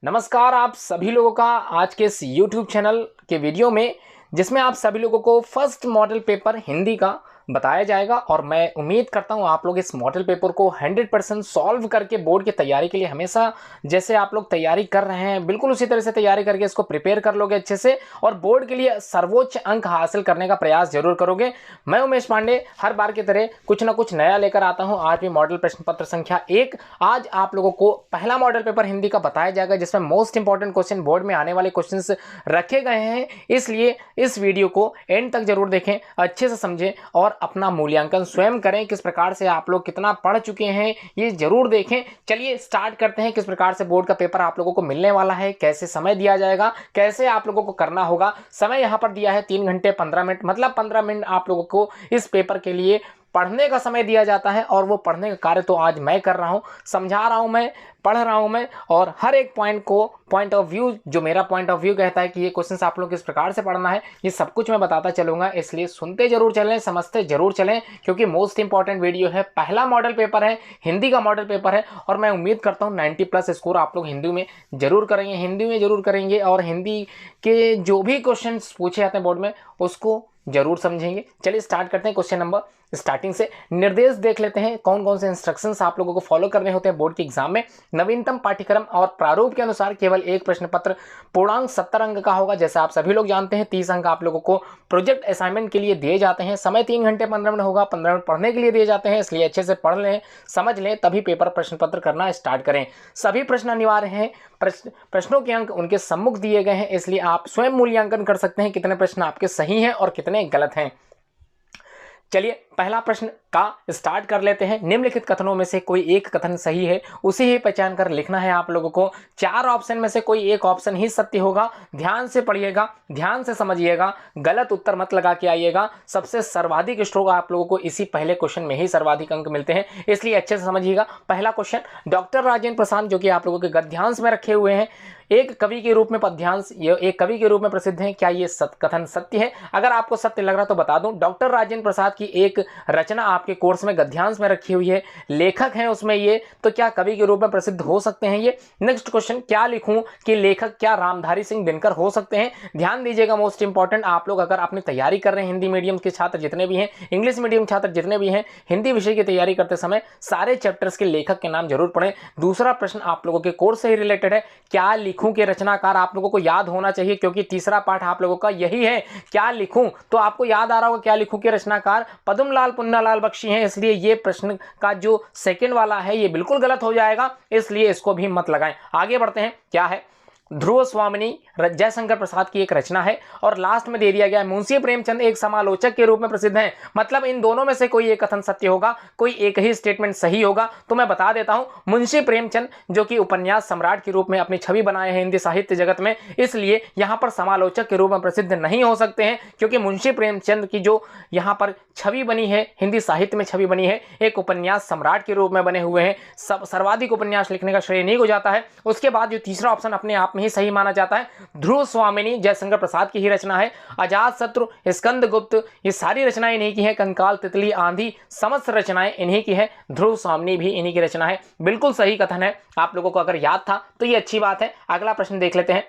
नमस्कार आप सभी लोगों का आज के इस YouTube चैनल के वीडियो में, जिसमें आप सभी लोगों को फर्स्ट मॉडल पेपर हिंदी का बताया जाएगा। और मैं उम्मीद करता हूं आप लोग इस मॉडल पेपर को 100% सॉल्व करके बोर्ड की तैयारी के लिए हमेशा जैसे आप लोग तैयारी कर रहे हैं बिल्कुल उसी तरह से तैयारी करके इसको प्रिपेयर कर लोगे अच्छे से और बोर्ड के लिए सर्वोच्च अंक हासिल करने का प्रयास जरूर करोगे। मैं उमेश पांडे हर बार की तरह कुछ ना कुछ नया लेकर आता हूं। आज भी मॉडल प्रश्न पत्र संख्या 1 आज आप लोगों को पहला मॉडल पेपर हिंदी का बताया जाएगा, जिसमें मोस्ट इंपॉर्टेंट क्वेश्चन बोर्ड में आने वाले क्वेश्चंस रखे गए हैं। इसलिए इस वीडियो को एंड तक जरूर देखें, अच्छे से समझें और अपना मूल्यांकन स्वयं करें। किस प्रकार से आप लोग कितना पढ़ चुके हैं ये जरूर देखें। चलिए स्टार्ट करते हैं। किस प्रकार से बोर्ड का पेपर आप लोगों को मिलने वाला है, कैसे समय दिया जाएगा, कैसे आप लोगों को करना होगा। समय यहां पर दिया है 3 घंटे 15 मिनट, मतलब 15 मिनट आप लोगों को इस पेपर के लिए पढ़ने का समय दिया जाता है। और वो पढ़ने का कार्य तो आज मैं कर रहा हूं, समझा रहा हूं, मैं पढ़ रहा हूं मैं, और हर एक पॉइंट को पॉइंट ऑफ व्यू जो मेरा पॉइंट ऑफ व्यू कहता है कि ये क्वेश्चंस आप लोग किस प्रकार से पढ़ना है, ये सब कुछ मैं बताता चलूंगा। इसलिए सुनते जरूर चलें, समझते जरूर चलें, क्योंकि मोस्ट इंपॉर्टेंट वीडियो है। पहला मॉडल पेपर है, हिंदी का मॉडल पेपर है और मैं उम्मीद करता हूँ 90+ स्कोर आप लोग हिंदी में जरूर करेंगे और हिंदी के जो भी क्वेश्चन पूछे जाते हैं बोर्ड में उसको जरूर समझेंगे। चलिए स्टार्ट करते हैं। क्वेश्चन नंबर स्टार्टिंग से निर्देश देख लेते हैं, कौन कौन से इंस्ट्रक्शंस आप लोगों को फॉलो करने होते हैं बोर्ड के एग्जाम में। नवीनतम पाठ्यक्रम और प्रारूप के अनुसार केवल एक प्रश्न पत्र पूर्णांक 70 अंक का होगा। जैसे आप सभी लोग जानते हैं 30 अंक आप लोगों को प्रोजेक्ट असाइनमेंट के लिए दिए जाते हैं। समय 3 घंटे 15 मिनट होगा, 15 मिनट पढ़ने के लिए दिए जाते हैं। इसलिए अच्छे से पढ़ लें, समझ लें, तभी पेपर प्रश्न पत्र करना स्टार्ट करें। सभी प्रश्न अनिवार्य हैं। प्रश्नों के अंक उनके सम्मुख दिए गए हैं, इसलिए आप स्वयं मूल्यांकन कर सकते हैं कितने प्रश्न आपके सही हैं और कितने गलत हैं। चलिए पहला प्रश्न का स्टार्ट कर लेते हैं। निम्नलिखित कथनों में से कोई एक कथन सही है, उसे ही पहचान कर लिखना है आप लोगों को। 4 ऑप्शन में से कोई एक ऑप्शन ही सत्य होगा। ध्यान से पढ़िएगा, ध्यान से समझिएगा, गलत उत्तर मत लगा के आइएगा। सबसे सर्वाधिक स्ट्रोक आप लोगों को इसी पहले क्वेश्चन में ही सर्वाधिक अंक मिलते हैं, इसलिए अच्छे से समझिएगा। पहला क्वेश्चन, डॉक्टर राजेंद्र प्रसाद जो कि आप लोगों के गद्यांश में रखे हुए हैं, एक कवि के रूप में पद्यांश, ये एक कवि के रूप में प्रसिद्ध हैं। क्या ये कथन सत्य है? अगर आपको सत्य लग रहा तो बता दूं, डॉक्टर राजेंद्र प्रसाद की एक रचना आपके कोर्स में गद्यांश में रखी हुई है, लेखक हैं उसमें ये, तो क्या कवि के रूप में प्रसिद्ध हो सकते हैं ये? नेक्स्ट क्वेश्चन, क्या लिखूं कि लेखक क्या रामधारी सिंह दिनकर हो सकते हैं? ध्यान दीजिएगा, मोस्ट इंपॉर्टेंट। आप लोग अगर अपनी तैयारी कर रहे हैं, हिंदी मीडियम के छात्र जितने भी हैं, इंग्लिश मीडियम छात्र जितने भी हैं, हिंदी विषय की तैयारी करते समय सारे चैप्टर्स के लेखक के नाम जरूर पढ़ें। दूसरा प्रश्न आप लोगों के कोर्स से ही रिलेटेड है, क्या लिखूं के रचनाकार आप लोगों को याद होना चाहिए, क्योंकि तीसरा पाठ आप लोगों का यही है, क्या लिखूं। तो आपको याद आ रहा होगा क्या लिखूं के रचनाकार पद्मलाल पुन्नालाल बख्शी हैं, इसलिए ये प्रश्न का जो सेकंड वाला है ये बिल्कुल गलत हो जाएगा, इसलिए इसको भी मत लगाएं। आगे बढ़ते हैं। क्या है? ध्रुव स्वामिनी जयशंकर प्रसाद की एक रचना है और लास्ट में दे दिया गया है मुंशी प्रेमचंद एक समालोचक के रूप में प्रसिद्ध हैं। मतलब इन दोनों में से कोई एक कथन सत्य होगा, कोई एक ही स्टेटमेंट सही होगा। तो मैं बता देता हूं, मुंशी प्रेमचंद जो कि उपन्यास सम्राट के रूप में अपनी छवि बनाए हैं हिंदी साहित्य जगत में, इसलिए यहां पर समालोचक के रूप में प्रसिद्ध नहीं हो सकते हैं, क्योंकि मुंशी प्रेमचंद की जो यहां पर छवि बनी है, हिंदी साहित्य में छवि बनी है, एक उपन्यास सम्राट के रूप में बने हुए हैं। सर्वाधिक उपन्यास लिखने का श्रेय नहीं हो जाता है। उसके बाद जो तीसरा ऑप्शन अपने आप में ही सही माना जाता है, ध्रुव स्वामिनी जयशंकर प्रसाद की ही रचना है। अजात शत्रु, स्कंदगुप्त, ये सारी रचनाएं इन्हीं की है। कंकाल, तितली, आंधी, समस्त रचनाएं इन्हीं की है। ध्रुव स्वामिनी भी इन्हीं की रचना है। बिल्कुल सही कथन है। आप लोगों को अगर याद था तो ये अच्छी बात है। अगला प्रश्न देख लेते हैं।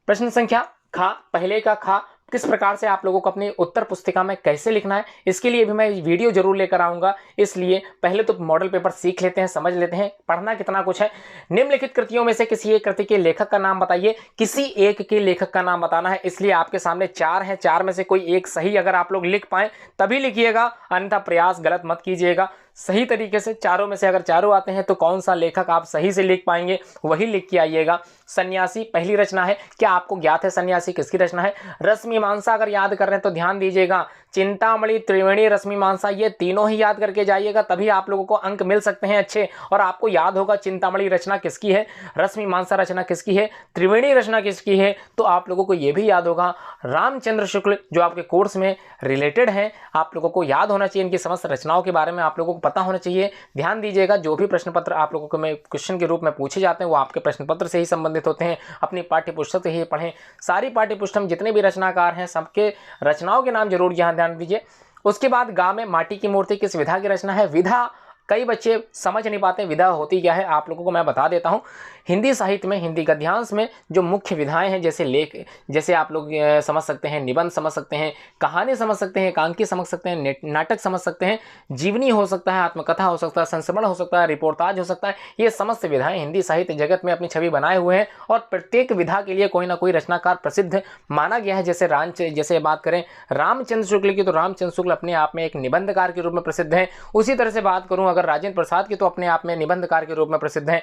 प्रश्न संख्या खा, पहले का खा, किस प्रकार से आप लोगों को अपनी उत्तर पुस्तिका में कैसे लिखना है, इसके लिए भी मैं वीडियो जरूर लेकर आऊंगा। इसलिए पहले तो मॉडल पेपर सीख लेते हैं, समझ लेते हैं, पढ़ना कितना कुछ है। निम्नलिखित कृतियों में से किसी एक कृति के लेखक का नाम बताइए। किसी एक के लेखक का नाम बताना है, इसलिए आपके सामने 4 हैं, 4 में से कोई एक सही अगर आप लोग लिख पाए तभी लिखिएगा, अन्यथा प्रयास गलत मत कीजिएगा। सही तरीके से चारों में से अगर चारों आते हैं तो कौन सा लेखक आप सही से लिख पाएंगे वही लिख के आइएगा। सन्यासी पहली रचना है, क्या आपको ज्ञात है सन्यासी किसकी रचना है? रश्मिमांसा अगर याद कर रहे हैं तो ध्यान दीजिएगा, चिंतामणि, त्रिवेणी, रश्मिमांसा, ये तीनों ही याद करके जाइएगा, तभी आप लोगों को अंक मिल सकते हैं अच्छे। और आपको याद होगा चिंतामणि रचना किसकी है, रश्मिमांसा रचना किसकी है, त्रिवेणी रचना किसकी है, तो आप लोगों को यह भी याद होगा रामचंद्र शुक्ल जो आपके कोर्स में रिलेटेड है। आप लोगों को याद होना चाहिए, इनकी समस्त रचनाओं के बारे में आप लोगों को पता होना चाहिए। ध्यान दीजिएगा, जो भी प्रश्न पत्र आप लोगों को में क्वेश्चन के रूप में पूछे जाते हैं वो आपके प्रश्न पत्र से ही संबंधित होते हैं। अपनी पाठ्य पुस्तक से ही पढ़ें। सारी पाठ्य पुस्तक जितने भी रचनाकार हैं सबके रचनाओं के नाम जरूर यहाँ ध्यान दीजिए। उसके बाद गांव में माटी की मूर्ति किस विधा की रचना है? विधा कई बच्चे समझ नहीं पाते विधा होती क्या है, आप लोगों को मैं बता देता हूँ। हिंदी साहित्य में, हिंदी गद्यांश में जो मुख्य विधाएं हैं, जैसे लेख, जैसे आप लोग समझ सकते हैं, निबंध समझ सकते हैं, कहानी समझ सकते हैं, एकांकी समझ सकते हैं, नाटक समझ सकते हैं, जीवनी हो सकता है, आत्मकथा हो सकता है, संस्मरण हो सकता है, रिपोर्टाज हो सकता है। ये समस्त विधाएं हिंदी साहित्य जगत में अपनी छवि बनाए हुए हैं और प्रत्येक विधा के लिए कोई ना कोई रचनाकार प्रसिद्ध माना गया है। जैसे बात करें रामचंद्र शुक्ल की, तो रामचंद्र शुक्ल अपने आप में एक निबंधकार के रूप में प्रसिद्ध हैं। उसी तरह से बात करूं अगर राजेंद्र प्रसाद की, तो अपने आप में निबंधकार के रूप में प्रसिद्ध हैं।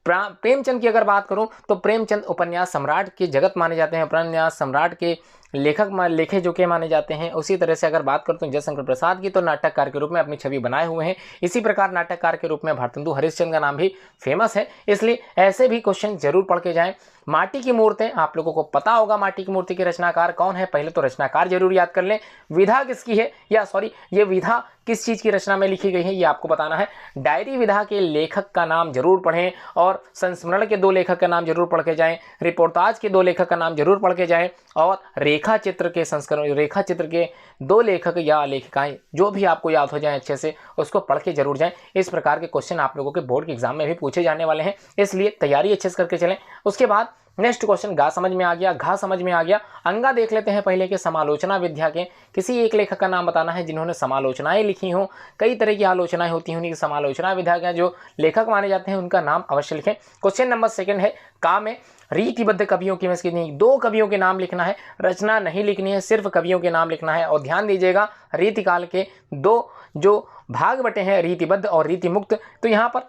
प्रेमचंद की अगर बात करूं तो प्रेमचंद उपन्यास सम्राट के जगत माने जाते हैं, उपन्यास सम्राट के लेखे जो के माने जाते हैं। उसी तरह से अगर बात करते हैं जयशंकर प्रसाद की, तो नाटककार के रूप में अपनी छवि बनाए हुए हैं। इसी प्रकार नाटककार के रूप में भारतेंदु हरिश्चंद्र का नाम भी फेमस है, इसलिए ऐसे भी क्वेश्चन जरूर पढ़ के जाएं। माटी की मूर्तें, आप लोगों को पता होगा माटी की मूर्ति के रचनाकार कौन है। पहले तो रचनाकार जरूर याद कर लें, विधा किसकी है, या सॉरी ये विधा किस चीज़ की रचना में लिखी गई है, ये आपको बताना है। डायरी विधा के लेखक का नाम जरूर पढ़ें और संस्मरण के 2 लेखक का नाम जरूर पढ़ के जाएं, रिपोर्टाज के 2 लेखक का नाम जरूर पढ़ के जाएं और रेखा चित्र के संस्करण, रेखा चित्र के 2 लेखक या लेखिकाएं जो भी आपको याद हो जाए अच्छे से उसको पढ़ के जरूर जाएं। इस प्रकार के क्वेश्चन आप लोगों के बोर्ड के एग्जाम में भी पूछे जाने वाले हैं, इसलिए तैयारी अच्छे से करके चलें। उसके बाद नेक्स्ट क्वेश्चन गा समझ में आ गया, घा समझ में आ गया, अंगा देख लेते हैं पहले के समालोचना विद्या के किसी एक लेखक का नाम बताना है जिन्होंने समालोचनाएं लिखी हों। कई तरह की आलोचनाएं होती हैं, उन्हीं की समालोचना विद्या के जो लेखक माने जाते हैं उनका नाम अवश्य लिखें। क्वेश्चन नंबर 2 है, का में रीतिबद्ध कवियों की में 2 कवियों के नाम लिखना है, रचना नहीं लिखनी है, सिर्फ कवियों के नाम लिखना है। और ध्यान दीजिएगा रीतिकाल के 2 जो भाग बटे हैं, रीतिबद्ध और रीतिमुक्त, तो यहाँ पर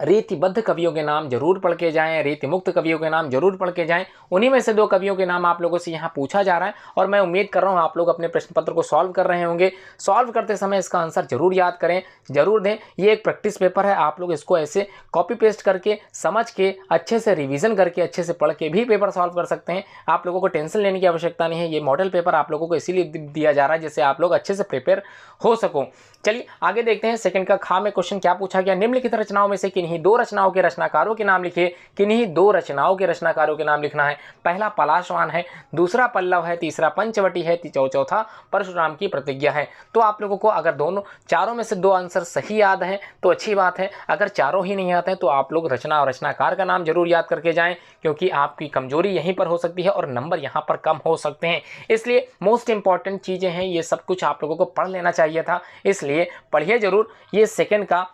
रीतिबद्ध कवियों के नाम जरूर पढ़ के जाएं, रीतिमुक्त कवियों के नाम जरूर पढ़ के जाएं। उन्हीं में से 2 कवियों के नाम आप लोगों से यहाँ पूछा जा रहा है और मैं उम्मीद कर रहा हूँ आप लोग अपने प्रश्न पत्र को सॉल्व कर रहे होंगे। सॉल्व करते समय इसका आंसर जरूर याद करें, जरूर दें। ये एक प्रैक्टिस पेपर है, आप लोग इसको ऐसे कॉपी पेस्ट करके समझ के अच्छे से रिविजन करके अच्छे से पढ़ के भी पेपर सॉल्व कर सकते हैं। आप लोगों को टेंशन लेने की आवश्यकता नहीं है। ये मॉडल पेपर आप लोगों को इसीलिए दिया जा रहा है जिससे आप लोग अच्छे से प्रिपेयर हो सको। चलिए आगे देखते हैं। सेकंड का खा में क्वेश्चन क्या पूछा गया, निम्नलिखित रचनाओं में से किन्हीं 2 रचनाओं के रचनाकारों के नाम लिखिए। किन्हीं 2 रचनाओं के रचनाकारों के नाम लिखना है। पहला पलाशवान है, दूसरा पल्लव है, तीसरा पंचवटी है, चौथा परशुराम की प्रतिज्ञा है। तो आप लोगों को अगर चारों में से 2 आंसर सही याद हैं तो अच्छी बात है, अगर चारों ही नहीं आते हैं तो आप लोग रचना और रचनाकार का नाम जरूर याद करके जाएं, क्योंकि आपकी कमजोरी यहीं पर हो सकती है और नंबर यहाँ पर कम हो सकते हैं। इसलिए मोस्ट इंपॉर्टेंट चीजें हैं, ये सब कुछ आप लोगों को पढ़ लेना चाहिए था, इसलिए पढ़िए जरूर। ये सेकंड का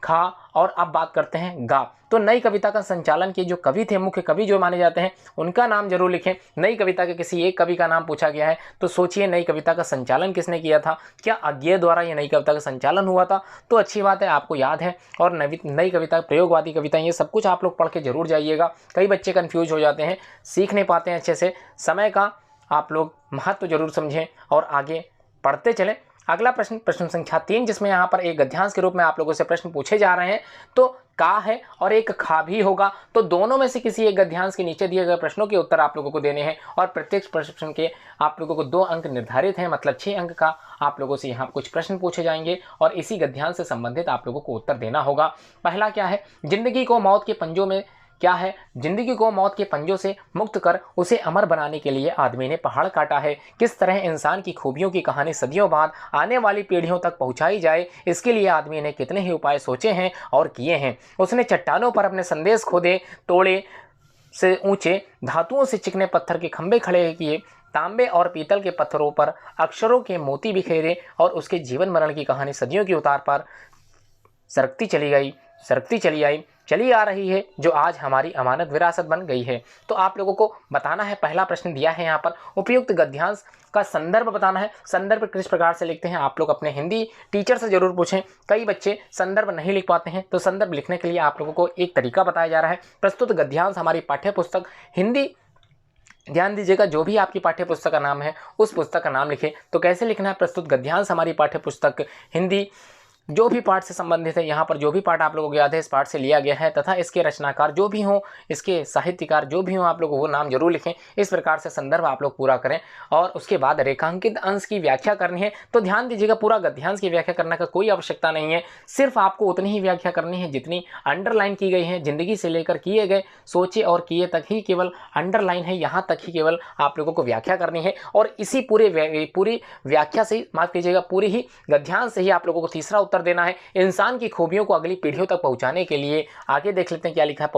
खा और अब बात करते हैं गा। तो नई कविता का संचालन किए जो कवि थे, मुख्य कवि जो माने जाते हैं, उनका नाम जरूर लिखें। नई कविता के किसी एक कवि का नाम पूछा गया है तो सोचिए नई कविता का संचालन किसने किया था, क्या अज्ञेय द्वारा ये नई कविता का संचालन हुआ था, तो अच्छी बात है आपको याद है। और नई कविता, प्रयोगवादी कविताएं, ये सब कुछ आप लोग पढ़ के जरूर जाइएगा। कई बच्चे कन्फ्यूज हो जाते हैं, सीख नहीं पाते हैं अच्छे से। समय का आप लोग महत्व जरूर समझें और आगे पढ़ते चलें। अगला प्रश्न, प्रश्न संख्या 3, जिसमें यहाँ पर एक गद्यांश के रूप में आप लोगों से प्रश्न पूछे जा रहे हैं। तो का है और एक खा भी होगा, तो दोनों में से किसी एक गद्यांश के नीचे दिए गए प्रश्नों के उत्तर आप लोगों को देने हैं और प्रत्येक प्रश्न के आप लोगों को 2 अंक निर्धारित हैं, मतलब 6 अंक का आप लोगों से यहाँ कुछ प्रश्न पूछे जाएंगे और इसी गद्यांश से संबंधित आप लोगों को उत्तर देना होगा। पहला क्या है, जिंदगी को मौत के पंजों में क्या है, जिंदगी को मौत के पंजों से मुक्त कर उसे अमर बनाने के लिए आदमी ने पहाड़ काटा है। किस तरह इंसान की खूबियों की कहानी सदियों बाद आने वाली पीढ़ियों तक पहुंचाई जाए, इसके लिए आदमी ने कितने ही उपाय सोचे हैं और किए हैं। उसने चट्टानों पर अपने संदेश खोदे, तोड़े से ऊंचे धातुओं से चिकने पत्थर के खंभे खड़े किए, तांबे और पीतल के पत्थरों पर अक्षरों के मोती बिखेरे और उसके जीवन मरण की कहानी सदियों की उतार पर सरकती चली आई, चली आ रही है, जो आज हमारी अमानत विरासत बन गई है। तो आप लोगों को बताना है, पहला प्रश्न दिया है यहाँ पर, उपयुक्त गद्यांश का संदर्भ बताना है। संदर्भ किस प्रकार से लिखते हैं आप लोग अपने हिंदी टीचर से जरूर पूछें। कई बच्चे संदर्भ नहीं लिख पाते हैं, तो संदर्भ लिखने के लिए आप लोगों को एक तरीका बताया जा रहा है। प्रस्तुत गद्यांश हमारी पाठ्य पुस्तक हिंदी, ध्यान दीजिएगा जो भी आपकी पाठ्य पुस्तक का नाम है उस पुस्तक का नाम लिखें। तो कैसे लिखना है, प्रस्तुत गद्यांश हमारी पाठ्य पुस्तक हिंदी जो भी पाठ से संबंधित है, यहाँ पर जो भी पाठ आप लोगों को याद है इस पाठ से लिया गया है, तथा इसके रचनाकार जो भी हों, इसके साहित्यकार जो भी हों, आप लोगों को वो नाम जरूर लिखें। इस प्रकार से संदर्भ आप लोग पूरा करें और उसके बाद रेखांकित अंश की व्याख्या करनी है। तो ध्यान दीजिएगा पूरा गद्यांश की व्याख्या करने का कोई आवश्यकता नहीं है, सिर्फ आपको उतनी ही व्याख्या करनी है जितनी अंडरलाइन की गई है। जिंदगी से लेकर किए गए, सोचे और किए तक ही केवल अंडरलाइन है, यहाँ तक ही केवल आप लोगों को व्याख्या करनी है। और इसी पूरी व्याख्या से, माफ कीजिएगा, पूरी ही गद्यांश से ही आप लोगों को तीसरा उत्तर देना है। इंसान की खूबियों को अगली पीढ़ियों तक पहुँचाने के लिए, आगे देख लेते हैं क्या लिखा है,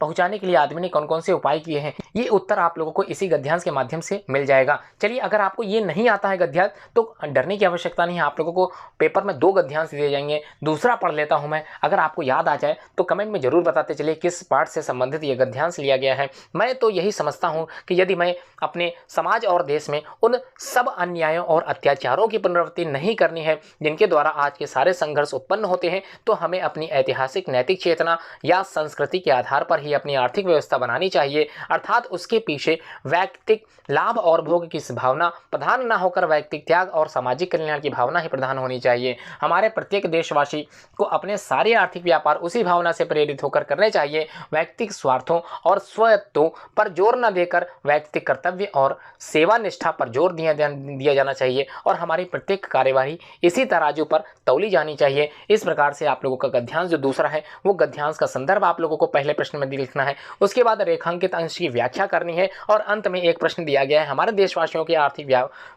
पहुंचाने के लिए आदमी ने कौन कौन से उपाय किए हैं, ये उत्तर आप लोगों को इसी गद्यांश के माध्यम से मिल जाएगा। चलिए, अगर आपको ये नहीं आता है गद्यांश तो डरने की आवश्यकता नहीं है। आप लोगों को पेपर में 2 गद्यांश दिए जाएंगे, दूसरा पढ़ लेता हूं मैं। अगर आपको याद आ जाए तो कमेंट में जरूर बताते चलिए किस पाठ से संबंधित ये गद्यांश लिया गया है। मैं तो यही समझता हूँ कि यदि मैं अपने समाज और देश में उन सब अन्यायों और अत्याचारों की पुनरावृत्ति नहीं करनी है जिनके द्वारा आज के सारे संघर्ष उत्पन्न होते हैं, तो हमें अपनी ऐतिहासिक नैतिक चेतना या संस्कृति के आधार पर ही अपनी आर्थिक व्यवस्था बनानी चाहिए। अर्थात उसके पीछे वैयक्तिक लाभ और भोग की भावना प्रधान न होकर वैयक्तिक त्याग और सामाजिक कल्याण की भावना ही प्रधान होनी चाहिए। हमारे प्रत्येक देशवासी को अपने सारे आर्थिक व्यापार उसी भावना से प्रेरित होकर करने चाहिए। वैयक्तिक स्वार्थों और स्वत्वों पर जोर न देकर वैयक्तिक कर्तव्य और सेवा निष्ठा पर जोर दिया जाना चाहिए और हमारी प्रत्येक कार्यवाही इसी तराजू पर तौली जानी चाहिए। इस प्रकार से आप लोगों का गद्यांश जो दूसरा है वो गद्यांश का संदर्भ आप लोगों को पहले प्रश्न में लिखना है, उसके बाद रेखांकित अंश की व्याख्या करनी है और अंत में एक प्रश्न दिया गया है, हमारे देशवासियों के आर्थिक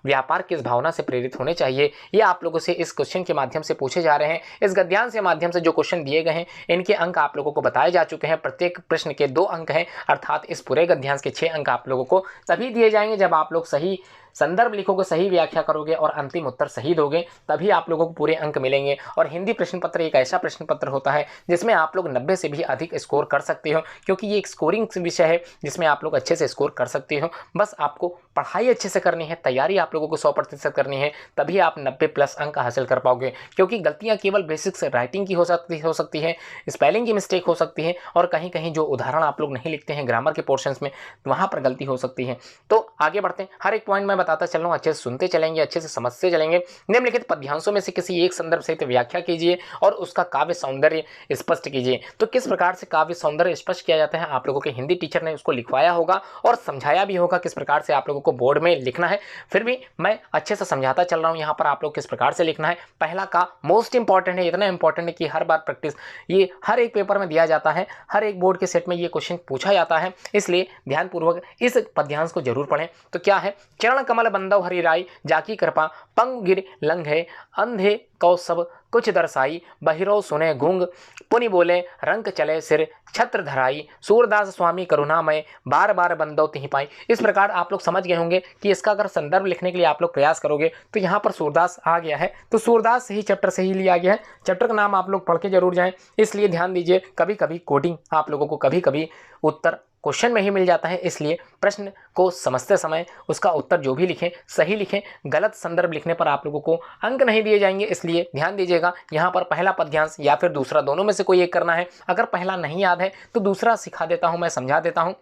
व्यापार किस भावना से प्रेरित होने चाहिए। ये आप लोगों से इस क्वेश्चन के माध्यम से पूछे जा रहे हैं। इस गद्यांश के माध्यम से जो क्वेश्चन दिए गए हैं इनके अंक आप लोगों को बताए जा चुके हैं। प्रत्येक प्रश्न के 2 अंक हैं, अर्थात इस पूरे गद्यांश के 6 अंक आप लोगों को तभी दिए जाएंगे जब आप लोग सही संदर्भ लिखोगे, सही व्याख्या करोगे और अंतिम उत्तर सही दोगे, तभी आप लोगों को पूरे अंक मिलेंगे। और हिंदी प्रश्न पत्र एक ऐसा प्रश्न पत्र होता है जिसमें आप लोग 90 से भी अधिक स्कोर कर सकते हो, क्योंकि ये एक स्कोरिंग विषय है जिसमें आप लोग अच्छे से स्कोर कर सकते हो। बस आपको पढ़ाई अच्छे से करनी है, तैयारी आप लोगों को 100% करनी है, तभी आप 90+ अंक हासिल कर पाओगे। क्योंकि गलतियाँ केवल बेसिक्स राइटिंग की हो सकती है, स्पेलिंग की मिस्टेक हो सकती है और कहीं कहीं जो उदाहरण आप लोग नहीं लिखते हैं ग्रामर के पोर्शंस में, वहाँ पर गलती हो सकती है। तो आगे बढ़ते हैं, हर एक पॉइंट मैं बताता चल रहा हूँ, अच्छे से सुनते चलेंगे, अच्छे से समझते चलेंगे। निम्नलिखित पद्यांशों में से किसी एक संदर्भ सहित व्याख्या कीजिए और उसका काव्य सौंदर्य स्पष्ट कीजिए। तो किस प्रकार से काव्य सौंदर्य स्पष्ट किया जाता है, आप लोगों के हिंदी टीचर ने उसको लिखवाया होगा और समझाया भी होगा किस प्रकार से आप लोगों को बोर्ड में लिखना है। फिर भी मैं अच्छे से समझाता चल रहा हूँ यहाँ पर आप लोग किस प्रकार से लिखना है। पहला का मोस्ट इंपॉर्टेंट है, इतना इंपॉर्टेंट है कि हर बार प्रैक्टिस ये हर एक पेपर में दिया जाता है, हर एक बोर्ड के सेट में ये क्वेश्चन पूछा जाता है, इसलिए ध्यानपूर्वक इस पद्यांश को जरूर पढ़ें। तो क्या है, चरण कमल बंदव हरि राई, जाकी कृपा पंग गिर लंघे, अंधे कौ सब कुछ दर्शाई, बहिरो सुने गूंग, पुनि बोले रंक चले सिर छत्र धराई, सूरदास स्वामी करुणामय, बार बार बंदो तिहि पाई। इस प्रकार आप लोग समझ गए होंगे कि इसका अगर संदर्भ लिखने के लिए आप लोग प्रयास करोगे तो यहाँ पर सूरदास आ गया है, तो सूरदास से ही चैप्टर से ही लिया गया है। चैप्टर का नाम आप लोग पढ़ के जरूर जाएं, इसलिए ध्यान दीजिए। कभी कभी कोडिंग आप लोगों को कभी कभी उत्तर क्वेश्चन में ही मिल जाता है, इसलिए प्रश्न को समझते समय उसका उत्तर जो भी लिखें सही लिखें। गलत संदर्भ लिखने पर आप लोगों को अंक नहीं दिए जाएंगे, इसलिए ध्यान दीजिएगा। यहाँ पर पहला पद्यांश या फिर दूसरा, दोनों में से कोई एक करना है। अगर पहला नहीं याद है तो दूसरा सिखा देता हूँ, मैं समझा देता हूँ।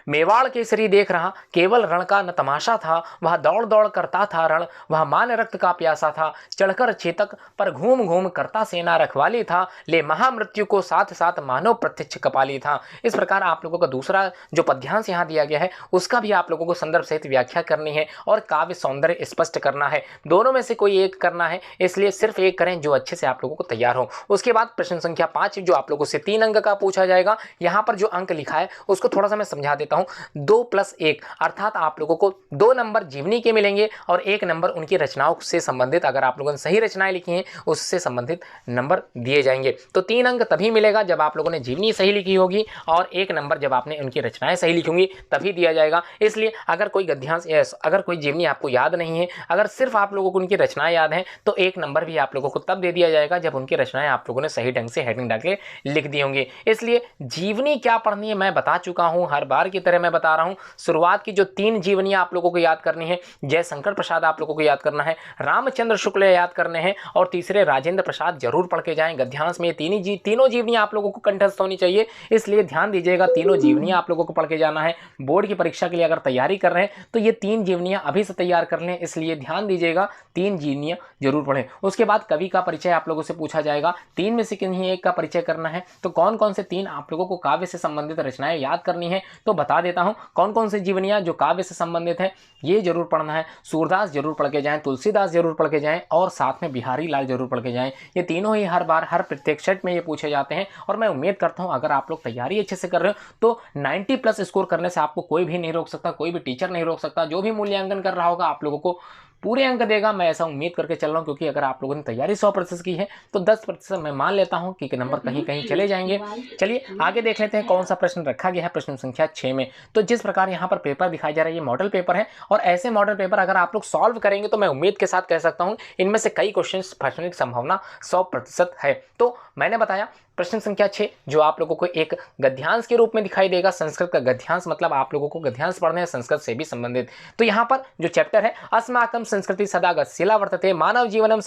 मेवाड़ केसरी देख रहा, केवल रण का न तमाशा था, वह दौड़ दौड़ करता था रण, वह मान रक्त का प्यासा था, चढ़कर चेतक पर घूम घूम करता सेना रखवाली था, ले महामृत्यु को साथ साथ मानव प्रत्यक्ष कपाली था। इस प्रकार आप लोगों का दूसरा जो पद्यांश यहाँ दिया गया है उसका भी आप लोगों को संदर्भ सहित व्याख्या करनी है और काव्य सौंदर्य स्पष्ट करना है। दोनों में से कोई एक करना है, इसलिए सिर्फ एक करें जो अच्छे से आप लोगों को तैयार हो। उसके बाद प्रश्न संख्या 5 जो आप लोगों से 3 अंक का पूछा जाएगा। यहाँ पर जो अंक लिखा है उसको थोड़ा सा मैं समझा देता हूं। 2+1 अर्थात आप लोगों को 2 नंबर जीवनी के मिलेंगे और 1 नंबर उनकी रचनाओं से संबंधित, अगर आप लोगों ने सही रचनाएं लिखी हैं उससे संबंधित नंबर दिए जाएंगे। तो 3 अंक तभी मिलेगा जब आप लोगों ने जीवनी सही लिखी होगी और 1 नंबर जब आपने उनकी रचनाएं सही लिखी होंगी तभी दिया जाएगा। इसलिए अगर कोई गद्यांश, अगर कोई जीवनी आपको याद नहीं है, अगर सिर्फ आप लोगों को उनकी रचनाएं याद हैं, तो 1 नंबर भी आप लोगों को तब दे दिया जाएगा जब उनकी रचनाएं आप लोगों ने सही ढंग से हेडिंग डाल के लिख दी होंगी। इसलिए जीवनी क्या पढ़नी है मैं बता चुका हूं, हर बार की तरह मैं बता रहा हूं। शुरुआत की जो 3 जीवनियां आप लोगों को याद करनी है, जयशंकर प्रसाद आप लोगों को याद करना है, रामचंद्र शुक्ल याद करने हैं और तीसरे राजेंद्र प्रसाद जरूर पढ़ के जाएं। गद्यांश में तीनों जीवनियां आप लोगों को कंठस्थ होनी चाहिए, इसलिए ध्यान दीजिएगा। तीनों जीवनियां आप लोगों को पढ़ के जाना है। बोर्ड की परीक्षा के लिए अगर तैयारी कर रहे हैं तो ये 3 जीवनियां अभी से तैयार कर लें, इसलिए ध्यान दीजिएगा 3 जीवनियां जरूर पढ़ें। उसके बाद कवि का परिचय आप लोगों से पूछा जाएगा, 3 में से किन्हीं एक का परिचय करना है। तो कौन कौन से 3 आप लोगों को काव्य से संबंधित रचनाएं याद करनी है तो बता देता हूं। कौन कौन से जीवनियां जो काव्य से संबंधित है ये जरूर पढ़ना है। सूरदास जरूर पढ़ के जाएं, तुलसीदास जरूर पढ़ के जाएं और साथ में बिहारी लाल जरूर पढ़ के जाएं। ये तीनों ही हर बार हर प्रत्येक सेट में ये पूछे जाते हैं और मैं उम्मीद करता हूं अगर आप लोग तैयारी अच्छे से कर रहे हो तो 90+ स्कोर करने से आपको कोई भी नहीं रोक सकता, कोई भी टीचर नहीं रोक सकता। जो भी मूल्यांकन कर रहा होगा आप लोगों को पूरे अंक देगा, मैं ऐसा उम्मीद करके चल रहा हूँ, क्योंकि अगर आप लोगों ने तैयारी 100% की है तो 10% मैं मान लेता हूँ कि नंबर कहीं कहीं चले जाएंगे। चलिए आगे देख लेते हैं कौन सा प्रश्न रखा गया है प्रश्न संख्या 6 में। तो जिस प्रकार यहाँ पर पेपर दिखाया जा रहा है ये मॉडल पेपर है, और ऐसे मॉडल पेपर अगर आप लोग सॉल्व करेंगे तो मैं उम्मीद के साथ कह सकता हूँ इनमें से कई क्वेश्चन फंसने की संभावना 100% है। तो मैंने बताया प्रश्न संख्या 6 जो आप लोगों को एक गद्यांश के रूप में दिखाई देगा। संस्कृत का गद्यांश मतलब आप लोगों को गद्यांश पढ़ने हैं संस्कृत से भी संबंधित। तो यहाँ पर जो चैप्टर है अस्माकं संस्कृति सदा गतिशीला वर्तते मानव जीवनम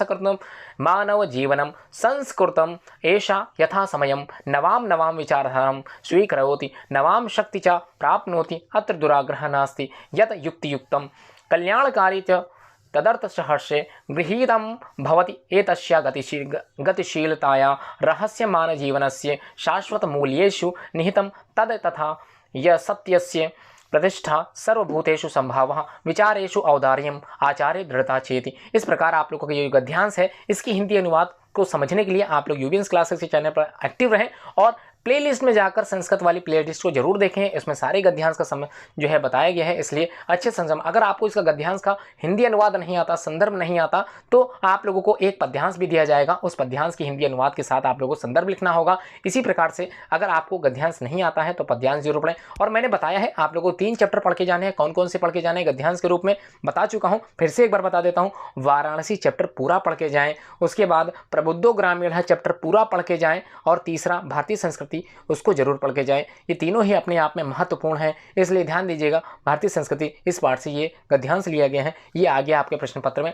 संस्कृतम एषा यथा समयम नवाम नवाम विचारधारां स्वीकरोति नवाम शक्ति च प्राप्नोति अत्र दुराग्रह नास्ति यत् युक्तियुक्तं कल्याणकारी च तदर्थसहर्षे गृहीतं भवति एतस्या गतिशीलताया रहस्यमान जीवनस्य शाश्वतमूल्येषु निहितं तद तथा य सत्यस्य प्रतिष्ठा सर्वभूतेषु संभावः विचारेषु औदार्यम आचार्य दृढ़ता चेति। इस प्रकार आप लोगों का ये गद्यांश है, इसकी हिंदी अनुवाद को समझने के लिए आप लोग यूबीएंस क्लासेस के चैनल पर एक्टिव रहें और प्लेलिस्ट में जाकर संस्कृत वाली प्लेलिस्ट को जरूर देखें। इसमें सारे गद्यांश का समय जो है बताया गया है, इसलिए अच्छे संजम। अगर आपको इसका गद्यांश का हिंदी अनुवाद नहीं आता, संदर्भ नहीं आता, तो आप लोगों को एक पद्यांश भी दिया जाएगा, उस पद्यांश की हिंदी अनुवाद के साथ आप लोगों को संदर्भ लिखना होगा। इसी प्रकार से अगर आपको गद्यांश नहीं आता है तो पद्यांश जरूर पढ़ें। और मैंने बताया है आप लोगों को 3 चैप्टर पढ़ के जाने हैं, कौन कौन से पढ़ के जाने हैं गद्यांश के रूप में बता चुका हूँ, फिर से एक बार बता देता हूँ। वाराणसी चैप्टर पूरा पढ़ के जाएं, उसके बाद प्रबुद्धो ग्रामीण चैप्टर पूरा पढ़ के जाएं, और तीसरा भारतीय संस्कृति उसको जरूर पढ़ के जाएं। ये तीनों ही अपने आप में महत्वपूर्ण है, इसलिए ध्यान दीजिएगा। भारतीय संस्कृति इस पाठ से ये गद्यांश लिया गया है, ये आगे आपके प्रश्न पत्र में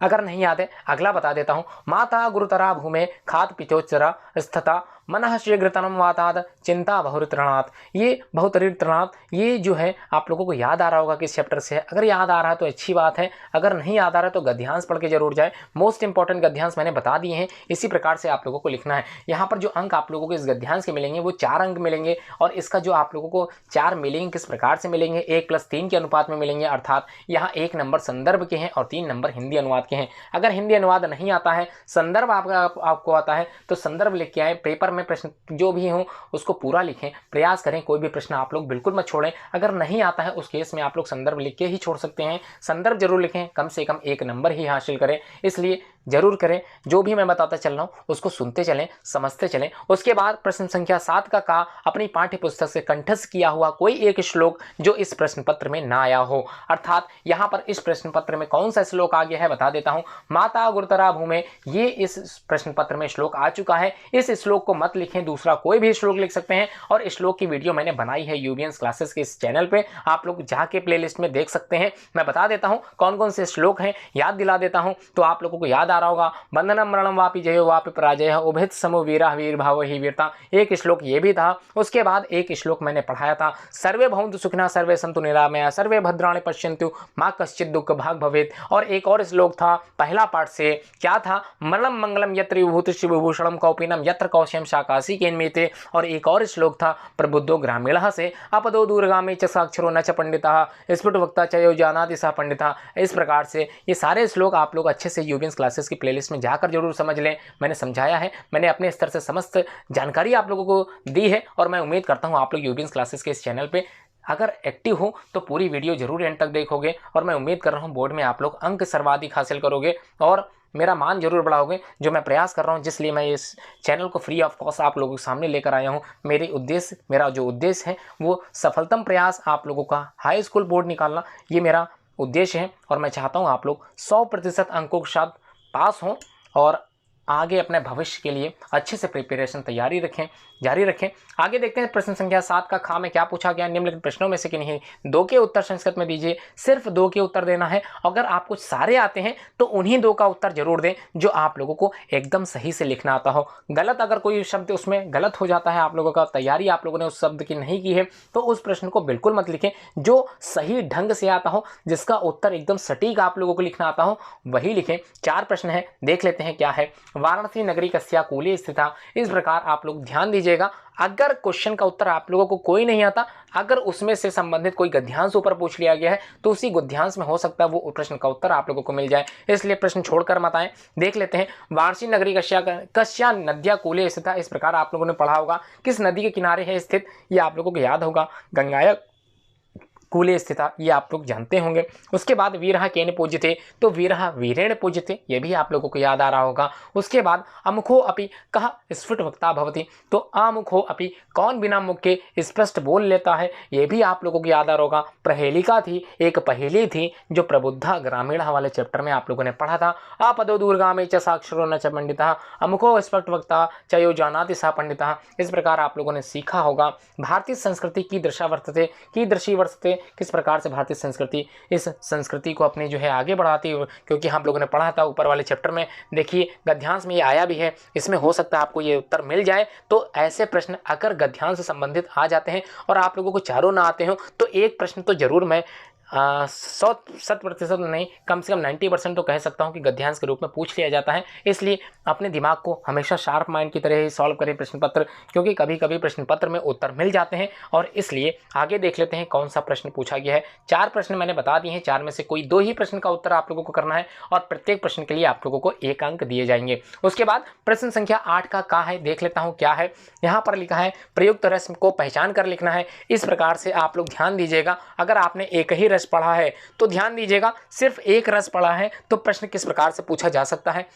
अगर नहीं याद है अगला बता देता हूँ। माता गुरुतरा भूमे खात पितोचरा स्थिता मनः शीघ्रतनम वाताद चिंता बहुरित्रणात्। ये बहुतरित्रणात् ये जो है आप लोगों को याद आ रहा होगा किस चैप्टर से है। अगर याद आ रहा है तो अच्छी बात है, अगर नहीं याद आ रहा है तो गद्यांश पढ़ के जरूर जाए। मोस्ट इंपॉर्टेंट गद्यांश मैंने बता दिए हैं, इसी प्रकार से आप लोगों को लिखना है। यहाँ पर जो अंक आप लोगों को इस गद्यांश के मिलेंगे वो 4 अंक मिलेंगे, और इसका जो आप लोगों को 4 मिलेंगे किस प्रकार से मिलेंगे, 1+3 के अनुपात में मिलेंगे, अर्थात यहाँ 1 नंबर संदर्भ के हैं और 3 नंबर हिंदी अनुवाद के हैं। अगर हिंदी अनुवाद नहीं आता है, संदर्भ आपको आता है तो संदर्भ लिख के आए। पेपर में प्रश्न जो भी हो उसको पूरा लिखें, प्रयास करें, कोई भी प्रश्न आप लोग बिल्कुल मत छोड़ें। अगर नहीं आता है उस केस में आप लोग संदर्भ लिख के ही छोड़ सकते हैं, संदर्भ जरूर लिखें, कम से कम 1 नंबर ही हासिल करें, इसलिए जरूर करें। जो भी मैं बताता चल रहा हूँ उसको सुनते चलें, समझते चलें। उसके बाद प्रश्न संख्या 7 का अपनी पाठ्य पुस्तक से कंठस्थ किया हुआ कोई एक श्लोक जो इस प्रश्न पत्र में ना आया हो, अर्थात यहाँ पर इस प्रश्न पत्र में कौन सा श्लोक आ गया है बता देता हूँ। माता गुरुतरा भूमे, ये इस प्रश्न पत्र में श्लोक आ चुका है, इस श्लोक को मत लिखें, दूसरा कोई भी श्लोक लिख सकते हैं। और इस श्लोक की वीडियो मैंने बनाई है यूबीएंस क्लासेस के इस चैनल पे, आप लोग जाके प्लेलिस्ट में देख सकते हैं। मैं बता देता हूँ कौन कौन से श्लोक हैं, याद दिला देता हूँ तो आप लोगों को याद आ रहा होगा। बंधनम मरणम वापि जयो वापि पराजय उभेत समो वीरा वीर भाव ही वीरता, एक श्लोक ये भी था। उसके बाद एक श्लोक मैंने पढ़ाया था, सर्वे भवन्तु सुखिनः सर्वे सन्तु निरामया सर्वे भद्राणि पश्यन्तु मा कश्चित् दुःख भाग भवेत्। और एक और श्लोक था पहला पाठ से, क्या था, मरणम मंगलम यत्र विभूतिश्च विभूषणम कौपीनम यत्र कौशयम शाकासी केन्मीते। और एक और श्लोक था प्रबुद्धो ग्रामीणः से, अपदो दूरगामी च साक्षरो न च पंडितः स्फुट वक्ता च यो जानाति सः पंडितः। इस प्रकार से ये सारे श्लोक आप लोग अच्छे से यूबीएंस क्लासेस की प्लेलिस्ट में जाकर जरूर समझ लें। मैंने समझाया है, मैंने अपने स्तर से समस्त जानकारी आप लोगों को दी है, और मैं उम्मीद करता हूँ आप लोग यूबीएंस क्लासेस के इस चैनल पे अगर एक्टिव हो तो पूरी वीडियो जरूर एंड तक देखोगे, और मैं उम्मीद कर रहा हूँ बोर्ड में आप लोग अंक सर्वाधिक हासिल करोगे और मेरा मान जरूर बढ़ाओगे, जो मैं प्रयास कर रहा हूँ, जिसलिए मैं इस चैनल को फ्री ऑफ कॉस्ट आप लोगों के सामने लेकर आया हूँ। मेरा जो उद्देश्य है वो सफलतम प्रयास आप लोगों का हाई स्कूल बोर्ड निकालना, ये मेरा उद्देश्य है। और मैं चाहता हूँ आप लोग 100% अंकों के साथ पास हों और आगे अपने भविष्य के लिए अच्छे से प्रिपरेशन जारी रखें। आगे देखते हैं प्रश्न संख्या 7 का खा में क्या पूछा गया। निम्नलिखित प्रश्नों में से किन्हीं 2 के उत्तर संस्कृत में दीजिए, सिर्फ 2 के उत्तर देना है। अगर आपको सारे आते हैं तो उन्हीं 2 का उत्तर जरूर दें जो आप लोगों को एकदम सही से लिखना आता हो। गलत अगर कोई शब्द उसमें गलत हो जाता है, आप लोगों का तैयारी आप लोगों ने उस शब्द की नहीं की है, तो उस प्रश्न को बिल्कुल मत लिखें। जो सही ढंग से आता हो, जिसका उत्तर एकदम सटीक आप लोगों को लिखना आता हो, वही लिखें। 4 प्रश्न है, देख लेते हैं क्या है। वाराणसी नगरी कस्या कूले स्थिता। इस प्रकार आप लोग ध्यान दीजिएगा, अगर क्वेश्चन का उत्तर आप लोगों को कोई नहीं आता, अगर उसमें से संबंधित कोई गद्यांश ऊपर पूछ लिया गया है तो उसी गद्यांश में हो सकता है वो प्रश्न का उत्तर आप लोगों को मिल जाए, इसलिए प्रश्न छोड़कर मत आए। देख लेते हैं, वाराणसी नगरी कस्या नद्या कूले स्थित। इस प्रकार आप लोगों ने पढ़ा होगा, किस नदी के किनारे है स्थित, ये आप लोगों को याद होगा, गंगाया कूले स्थिता, ये आप लोग जानते होंगे। उसके बाद वीरः केन पूज्यते, तो वीरः वीरेण पूज्यते, ये भी आप लोगों को याद आ रहा होगा। उसके बाद अमुखो अपि कः स्फुटवक्ता भवति, तो अमुखो अपि कौन बिना मुख के स्पष्ट बोल लेता है, ये भी आप लोगों को याद आ रहा होगा। प्रहेलिका थी, एक पहेली थी जो प्रबुद्धा ग्रामीण वाले चैप्टर में आप लोगों ने पढ़ा था। अपदो दूरगामी च साक्षरो न च पंडितः अमुखो स्फुटवक्ता च यो जानाति स पंडितः, इस प्रकार आप लोगों ने सीखा होगा। भारतीय संस्कृति की दृशा वर्तते, की दृषि वर्तते, किस प्रकार से भारतीय संस्कृति इस संस्कृति को अपनी जो है आगे बढ़ाती है, क्योंकि हम लोगों ने पढ़ा था ऊपर वाले चैप्टर में। देखिए गद्यांश में ये आया भी है, इसमें हो सकता है आपको ये उत्तर मिल जाए। तो ऐसे प्रश्न अगर गद्यांश से संबंधित आ जाते हैं और आप लोगों को चारों ना आते हो तो एक प्रश्न तो जरूर मैं 100% नहीं, कम से कम 90% तो कह सकता हूं कि गद्यांश के रूप में पूछ लिया जाता है। इसलिए अपने दिमाग को हमेशा शार्प माइंड की तरह ही सॉल्व करें प्रश्न पत्र, क्योंकि कभी कभी प्रश्न पत्र में उत्तर मिल जाते हैं। और इसलिए आगे देख लेते हैं कौन सा प्रश्न पूछा गया है। 4 प्रश्न मैंने बता दिए हैं, 4 में से कोई 2 ही प्रश्न का उत्तर आप लोगों को करना है और प्रत्येक प्रश्न के लिए आप लोगों को 1 अंक दिए जाएंगे। उसके बाद प्रश्न संख्या 8 का है, देख लेता हूँ क्या है। यहाँ पर लिखा है प्रयुक्त रस्म को पहचान कर लिखना है। इस प्रकार से आप लोग ध्यान दीजिएगा, अगर आपने एक ही रस पढ़ा है तो ध्यान दीजिएगा, सिर्फ एक रस पढ़ा है तो प्रश्न किस प्रकार से पूछा जा सकता है।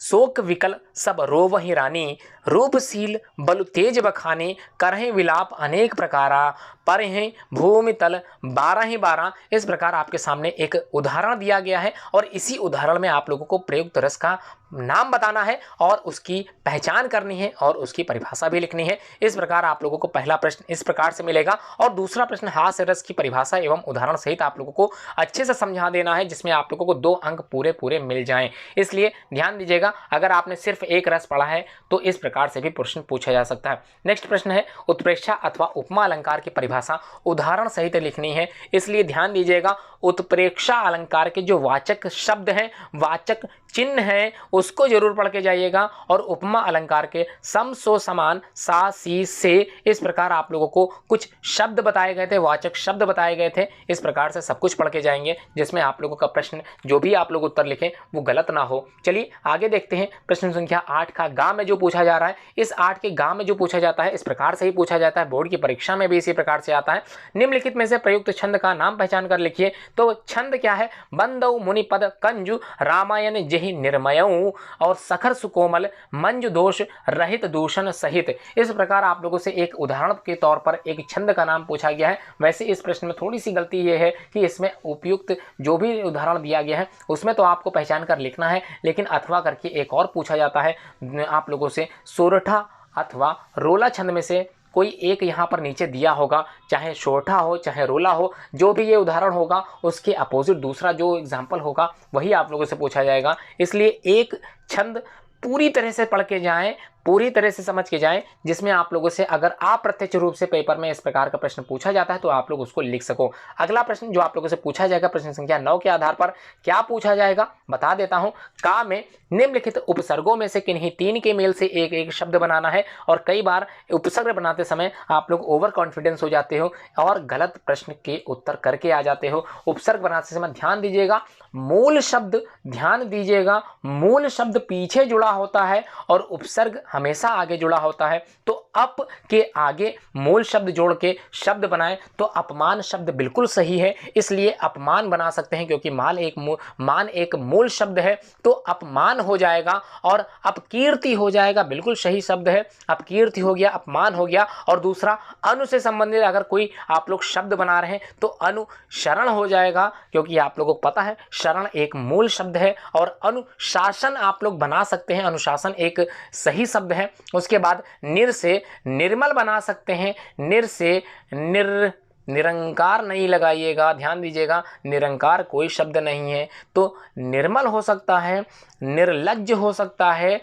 शोक विकल सब रोवहि रानी, रूपशील बलु तेज बखाने, करहे विलाप अनेक प्रकारा, परहे भूमि तल 12 इस प्रकार आपके सामने एक उदाहरण दिया गया है और इसी उदाहरण में आप लोगों को प्रयुक्त रस का नाम बताना है और उसकी पहचान करनी है और उसकी परिभाषा भी लिखनी है। इस प्रकार आप लोगों को पहला प्रश्न इस प्रकार से मिलेगा और दूसरा प्रश्न हास्य रस की परिभाषा एवं उदाहरण सहित आप लोगों को अच्छे से समझा देना है, जिसमें आप लोगों को 2 अंक पूरे मिल जाएं। इसलिए ध्यान दीजिएगा, अगर आपने सिर्फ एक रस पढ़ा है तो इस प्रकार से भी प्रश्न पूछा जा सकता है। नेक्स्ट प्रश्न है उत्प्रेक्षा अथवा उपमा अलंकार की परिभाषा उदाहरण सहित लिखनी है। इसलिए ध्यान दीजिएगा, उत्प्रेक्षा अलंकार के जो वाचक शब्द हैं, वाचक चिन्ह हैं, उसको जरूर पढ़ के जाइएगा। और उपमा अलंकार के सम सो समान सा सी से, इस प्रकार आप लोगों को कुछ शब्द बताए गए थे, वाचक शब्द बताए गए थे। इस प्रकार से सब कुछ पढ़ के जाएंगे, जिसमें आप लोगों का प्रश्न जो भी आप लोग उत्तर लिखें वो गलत ना हो। चलिए आगे देखते हैं। प्रश्न संख्या 8 का गांव में जो पूछा जा रहा है, इस 8 के गांव में जो पूछा जाता है इस प्रकार से ही पूछा जाता है, बोर्ड की परीक्षा में भी इसी प्रकार से आता है। निम्नलिखित में से प्रयुक्त छंद का नाम पहचान कर लिखिए। तो छंद क्या है? बंदौ मुनिपद कंजु रामायण जहि निर्मयऊ और सखर सुकोमल मंजु दोष रहित दूषण सहित। इस प्रकार आप लोगों से एक उदाहरण के तौर पर एक छंद का नाम पूछा गया है। वैसे इस प्रश्न में थोड़ी सी गलती ये है कि इसमें उपयुक्त जो भी उदाहरण दिया गया है उसमें तो आपको पहचान कर लिखना है, लेकिन अथवा करके एक और पूछा जाता है आप लोगों से। सोरठा अथवा रोला छंद में से कोई एक यहाँ पर नीचे दिया होगा, चाहे सोरठा हो चाहे रोला हो, जो भी ये उदाहरण होगा उसके अपोजिट दूसरा जो एग्जाम्पल होगा वही आप लोगों से पूछा जाएगा। इसलिए एक छंद पूरी तरह से पढ़ के जाएं, पूरी तरह से समझ के जाएं, जिसमें आप लोगों से अगर अप्रत्यक्ष रूप से पेपर में इस प्रकार का प्रश्न पूछा जाता है तो आप लोग उसको लिख सको। अगला प्रश्न जो आप लोगों से पूछा जाएगा प्रश्न संख्या 9 के आधार पर क्या पूछा जाएगा बता देता हूं। का में निम्नलिखित उपसर्गों में से किन्हीं 3 के मेल से एक एक शब्द बनाना है। और कई बार उपसर्ग बनाते समय आप लोग ओवर कॉन्फिडेंस हो जाते हो और गलत प्रश्न के उत्तर करके आ जाते हो। उपसर्ग बनाते समय ध्यान दीजिएगा, मूल शब्द ध्यान दीजिएगा, मूल शब्द पीछे जुड़ा होता है और उपसर्ग हमेशा आगे जुड़ा होता है। तो अप के आगे मूल शब्द जोड़ के शब्द बनाएं तो अपमान शब्द बिल्कुल सही है, इसलिए अपमान बना सकते हैं, क्योंकि मान एक मूल शब्द है तो अपमान हो जाएगा। और अपकीर्ति हो जाएगा, बिल्कुल सही शब्द है, अपकीर्ति हो गया, अपमान हो गया। और दूसरा अनु से संबंधित अगर कोई आप लोग शब्द बना रहे हैं तो अनुशरण हो जाएगा, क्योंकि आप लोगों को पता है शरण एक मूल शब्द है। और अनुशासन आप लोग बना सकते हैं, अनुशासन एक सही शब्द है। उसके बाद निर से निर्मल बना सकते हैं, निर से निरंकार नहीं लगाइएगा, ध्यान दीजिएगा, निरंकार कोई शब्द नहीं है। तो निर्मल हो सकता है, निर्लज्ज हो सकता है,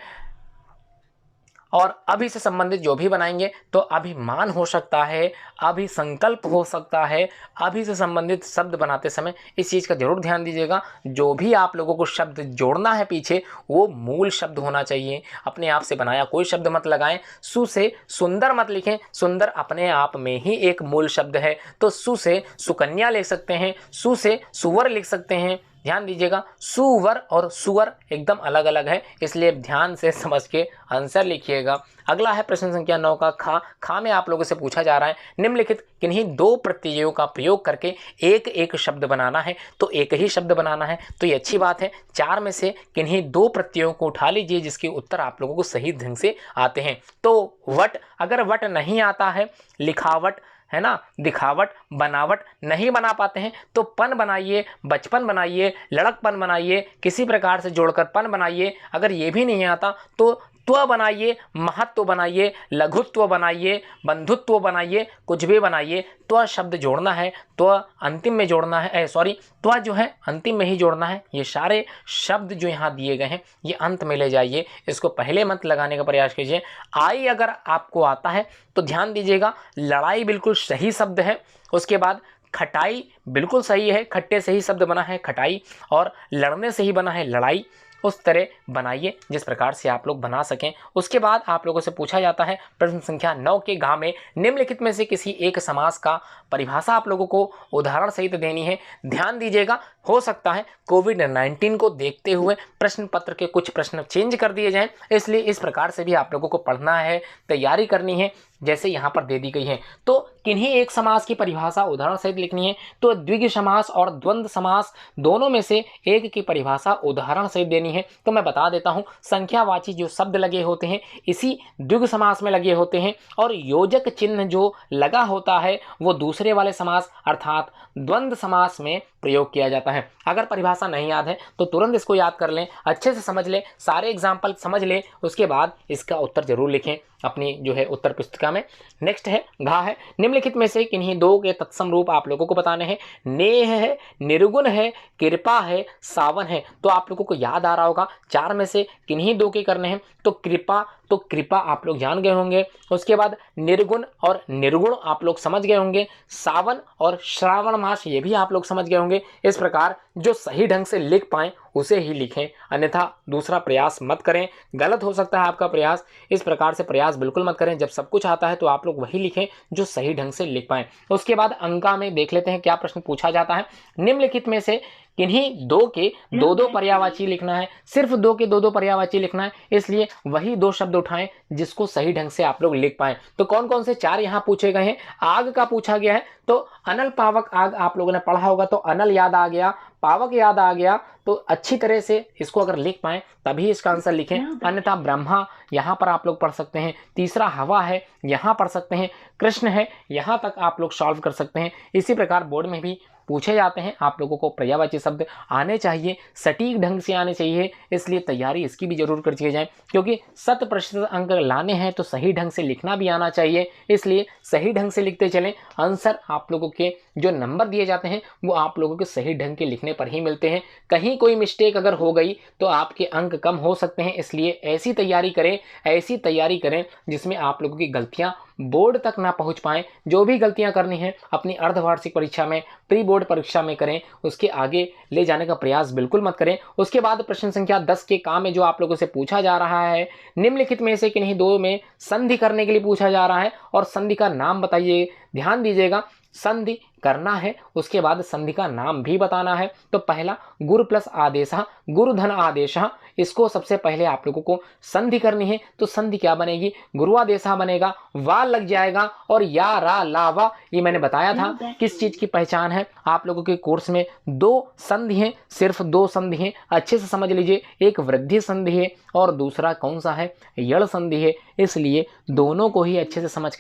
और अभी से संबंधित जो भी बनाएंगे तो अभिमान हो सकता है, अभिसंकल्प हो सकता है। अभी से संबंधित शब्द बनाते समय इस चीज़ का जरूर ध्यान दीजिएगा, जो भी आप लोगों को शब्द जोड़ना है पीछे वो मूल शब्द होना चाहिए, अपने आप से बनाया कोई शब्द मत लगाएं। सु से सुंदर मत लिखें, सुंदर अपने आप में ही एक मूल शब्द है। तो सु से सुकन्या लिख सकते हैं, सु से सुवर लिख सकते हैं, ध्यान दीजिएगा, सुवर और सुअर एकदम अलग अलग है, इसलिए ध्यान से समझ के आंसर लिखिएगा। अगला है प्रश्न संख्या 9 का खा। खा में आप लोगों से पूछा जा रहा है निम्नलिखित किन्हीं दो प्रत्ययों का प्रयोग करके एक एक शब्द बनाना है। तो एक ही शब्द बनाना है तो ये अच्छी बात है। चार में से किन्हीं दो प्रत्ययों को उठा लीजिए जिसके उत्तर आप लोगों को सही ढंग से आते हैं। तो वट, अगर वट नहीं आता है, लिखावट है ना, दिखावट, बनावट नहीं बना पाते हैं तो पन बनाइए, बचपन बनाइए, लड़कपन बनाइए, किसी प्रकार से जोड़कर पन बनाइए। अगर ये भी नहीं आता तो त्व बनाइए, महत्व बनाइए, लघुत्व बनाइए, बंधुत्व बनाइए, कुछ भी बनाइए। त्व शब्द जोड़ना है, त्व अंतिम में जोड़ना है, सॉरी त्व जो है अंतिम में ही जोड़ना है। ये सारे शब्द जो यहाँ दिए गए हैं ये अंत में ले जाइए, इसको पहले मत लगाने का प्रयास कीजिए। आई अगर आपको आता है तो ध्यान दीजिएगा, लड़ाई बिल्कुल सही शब्द है। उसके बाद खटाई बिल्कुल सही है, खट्टे से ही शब्द बना है खटाई, और लड़ने से ही बना है लड़ाई। उस तरह बनाइए जिस प्रकार से आप लोग बना सकें। उसके बाद आप लोगों से पूछा जाता है प्रश्न संख्या 9 के घ में निम्नलिखित में से किसी एक समास का परिभाषा आप लोगों को उदाहरण सहित देनी है। ध्यान दीजिएगा, हो सकता है कोविड-19 को देखते हुए प्रश्न पत्र के कुछ प्रश्न चेंज कर दिए जाएं, इसलिए इस प्रकार से भी आप लोगों को पढ़ना है, तैयारी करनी है जैसे यहाँ पर दे दी गई है। तो किन्हीं एक समास की परिभाषा उदाहरण सहित लिखनी है। तो द्विग समास और द्वंद्व समास दोनों में से एक की परिभाषा उदाहरण सहित देनी है। तो मैं बता देता हूँ, संख्यावाची जो शब्द लगे होते हैं इसी द्विग समास में लगे होते हैं, और योजक चिन्ह जो लगा होता है वो दूसरे वाले समास अर्थात द्वंद्व समास में प्रयोग किया जाता है। अगर परिभाषा नहीं याद है तो तुरंत इसको याद कर लें, अच्छे से समझ लें, सारे एग्जाम्पल समझ लें, उसके बाद इसका उत्तर जरूर लिखें अपनी जो है उत्तर पुस्तिका में। नेक्स्ट है घा है। निम्नलिखित में से किन्हीं दो के तत्सम रूप आप लोगों को बताने हैं। नेह है, निर्गुण है, कृपा है, सावन है। तो आप लोगों को याद आ रहा होगा चार में से किन्हीं दो के करने हैं। तो कृपा आप लोग जान गए होंगे। उसके बाद निर्गुण और निर्गुण आप लोग समझ गए होंगे। सावन और श्रावण मास ये भी आप लोग समझ गए होंगे। इस प्रकार जो सही ढंग से लिख पाएं उसे ही लिखें, अन्यथा दूसरा प्रयास मत करें, गलत हो सकता है आपका प्रयास। इस प्रकार से प्रयास बिल्कुल मत करें। जब सब कुछ आता है तो आप लोग वही लिखें जो सही ढंग से लिख पाएं। उसके बाद अंका में देख लेते हैं क्या प्रश्न पूछा जाता है। निम्नलिखित में से किन्हीं दो के दो दो पर्यायवाची लिखना है, सिर्फ दो के दो दो पर्यायवाची लिखना है, इसलिए वही दो शब्द उठाएं जिसको सही ढंग से आप लोग लिख पाएं। तो कौन कौन से चार यहाँ पूछे गए हैं। आग का पूछा गया है, तो अनल पावक आग आप लोगों ने पढ़ा होगा, तो अनल याद आ गया, पावक याद आ गया। तो अच्छी तरह से इसको अगर लिख पाएं तभी इसका आंसर लिखें, अन्यथा ब्रह्मा यहाँ पर आप लोग पढ़ सकते हैं। तीसरा हवा है, यहाँ पढ़ सकते हैं। कृष्ण है, यहाँ तक आप लोग सॉल्व कर सकते हैं। इसी प्रकार बोर्ड में भी पूछे जाते हैं। आप लोगों को पर्यायवाची शब्द आने चाहिए, सटीक ढंग से आने चाहिए, इसलिए तैयारी इसकी भी जरूर कर जाए, क्योंकि 100% अंक लाने हैं तो सही ढंग से लिखना भी आना चाहिए, इसलिए सही ढंग से लिखते चलें। आंसर आप लोगों के जो नंबर दिए जाते हैं वो आप लोगों के सही ढंग के लिखने पर ही मिलते हैं। कहीं कोई मिस्टेक अगर हो गई तो आपके अंक कम हो सकते हैं, इसलिए ऐसी तैयारी करें जिसमें आप लोगों की गलतियां बोर्ड तक ना पहुंच पाएं। जो भी गलतियां करनी है अपनी अर्धवार्षिक परीक्षा में, प्री बोर्ड परीक्षा में करें, उसके आगे ले जाने का प्रयास बिल्कुल मत करें। उसके बाद प्रश्न संख्या 10 के काम में जो आप लोगों से पूछा जा रहा है, निम्नलिखित में से किन्हीं दो में संधि करने के लिए पूछा जा रहा है और संधि का नाम बताइए। ध्यान दीजिएगा, संधि करना है उसके बाद संधि का नाम भी बताना है। तो पहला गुरु प्लस आदेश, गुरु धन आदेश, इसको सबसे पहले आप लोगों को संधि करनी है। तो संधि क्या बनेगी, गुरुआदेशा बनेगा, वा लग जाएगा और या रा लावा। ये मैंने बताया था किस चीज की पहचान है। आप लोगों के कोर्स में दो संधि हैं, सिर्फ दो संधि हैं, अच्छे से समझ लीजिए। एक वृद्धि संधि है और दूसरा कौन सा है, यड़ संधि है, इसलिए दोनों को ही अच्छे से समझ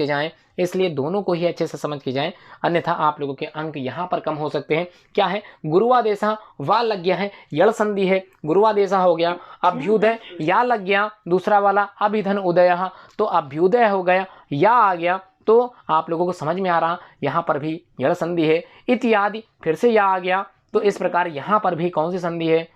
के जाएं, अन्यथा आप लोगों के अंक यहाँ पर कम हो सकते हैं। क्या है, गुरुआदेशा, वा लग गया है, यड़ संधि है, गुरुआदेशा हो गया, अभ्युदय या लग गया, दूसरा वाला अभिधन उदय, तो अभ्युदय हो गया, या आ गया। तो आप लोगों को समझ में आ रहा, यहाँ पर भी यड़ संधि है, इत्यादि, फिर से या आ गया। तो इस प्रकार यहाँ पर भी कौन सी संधि है,